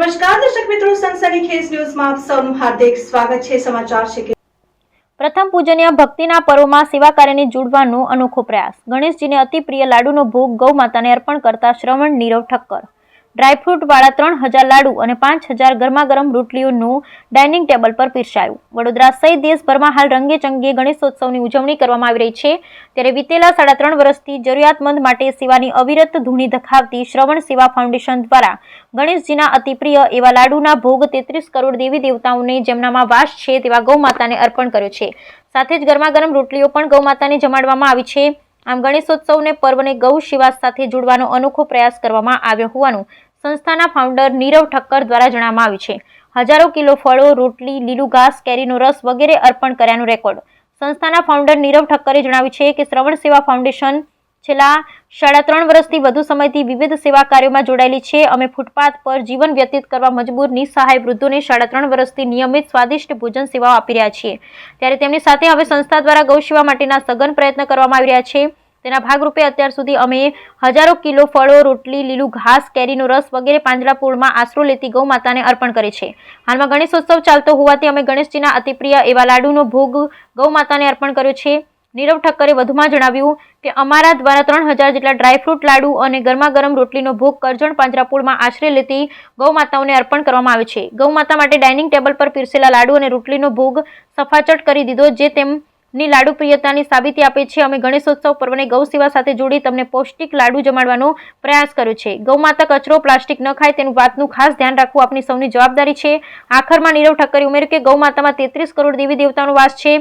નમસ્કાર દર્શક મિત્રો, સનસનીખેજ ન્યૂઝમાં આપ સૌનું હાર્દિક સ્વાગત છે। સમાચાર છે કે પ્રથમ પૂજનીય ભક્તિના પર્વમાં સેવા કાર્યને જોડવાનો અનોખો પ્રયાસ। ગણેશજીને અતિ પ્રિય લાડુનો ભોગ ગૌ માતાને અર્પણ કરતા શ્રવણ નીરવ ઠક્કર। ડ્રાયફ્રૂટ વાળા 3000 લાડુ અને 5000 ગરમા ગરમ રોટલીઓનું ડાઇનિંગ ટેબલ પર પીરસાયું। વડોદરા સહિત દેશભરમાં હાલ રંગેચંગે ગણેશોત્સવની ઉજવણી કરવામાં આવી રહી છે, ત્યારે વિતેલા 3.5 વર્ષથી જરૂરિયાતમંદ માટે સેવાની અવિરત ધૂણી ધખાવતી શ્રવણ સેવા ફાઉન્ડેશન દ્વારા ગણેશજીના અતિ પ્રિય એવા લાડુના ભોગ 33 કરોડ દેવી દેવતાઓને જેમનામાં વાસ છે તેવા ગૌ માતાને અર્પણ કર્યો છે। સાથે જ ગરમા ગરમ રોટલીઓ પણ ગૌ માતાને જમાડવામાં આવી છે। આમ ગણેશોત્સવને પર્વને ગૌ સેવા સાથે જોડવાનો અનોખો પ્રયાસ કરવામાં આવ્યો હોવાનું સંસ્થાના ફાઉન્ડર નીરવ ઠક્કર દ્વારા જણાવવામાં આવ્યું છે। હજારો કિલો ફળો, રોટલી, લીલું ઘાસ, કેરીનો રસ વગેરે અર્પણ કર્યાનું રેકોર્ડ સંસ્થાના ફાઉન્ડર નીરવ ઠક્કરે જણાવ્યું છે કે શ્રવણ સેવા ફાઉન્ડેશન છેલ્લા 3.5 વર્ષથી વધુ સમયથી વિવિધ સેવા કાર્યોમાં જોડાયેલી છે। અમે ફૂટપાથ પર જીવન વ્યતીત કરવા મજબૂર નિસહાય વૃદ્ધોને 3.5 વર્ષથી નિયમિત સ્વાદિષ્ટ ભોજન સેવાઓ આપી રહ્યા છીએ, ત્યારે તેમની સાથે હવે સંસ્થા દ્વારા ગૌ સેવા માટેના સઘન પ્રયત્ન કરવામાં આવી રહ્યા છે। તેના ભાગરૂપે અત્યાર સુધી અમે હજારો કિલો ફળો, રોટલી, લીલું ઘાસ, કેરીનો રસ વગેરે પાંજરાપોળમાં આશરો લેતી ગૌ માતાને અર્પણ કરે છે। હાલમાં ગણેશોત્સવ ચાલતો હોવાથી અમે ગણેશજીના અતિપ્રિય એવા લાડુનો ભોગ ગૌ માતાને અર્પણ કર્યો છે। નીરવ ઠક્કરે વધુમાં જણાવ્યું કે અમારા દ્વારા 3000 જેટલા ડ્રાયફ્રૂટ લાડુ અને ગરમા ગરમ રોટલીનો ભોગ કરજણ પાંજરાપોળમાં આશરે લેતી ગૌ માતાઓને અર્પણ કરવામાં આવ્યો છે। ગૌ માતા માટે ડાઇનિંગ ટેબલ પર પીરસેલા લાડુ અને રોટલીનો ભોગ સફાચટ કરી દીધો, જે તેમની લાડુ પ્રિયતાની સાબિતી આપે છે। અમે ગણેશોત્સવ પર્વને ગૌ સેવા સાથે જોડી તમને પૌષ્ટિક લાડુ જમાડવાનો પ્રયાસ કર્યો છે। ગૌ માતા કચરો, પ્લાસ્ટિક ન ખાય તેનું વાતનું ખાસ ધ્યાન રાખવું આપની સૌની જવાબદારી છે। આખરમાં નીરવ ઠક્કરે ઉમેર્યું કે ગૌ માતામાં 33 કરોડ દેવી દેવતાનો વાસ છે।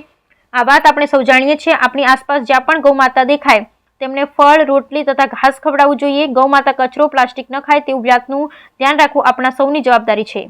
આ વાત આપણે સૌ જાણીએ છીએ। આપણી આસપાસ જ્યાં પણ ગૌ માતા દેખાય તેમને ફળ, રોટલી તથા ઘાસ ખવડાવવું જોઈએ। ગૌ માતા કચરો, પ્લાસ્ટિક ન ખાય તેવું વાતનું ધ્યાન રાખવું આપણા સૌની જવાબદારી છે।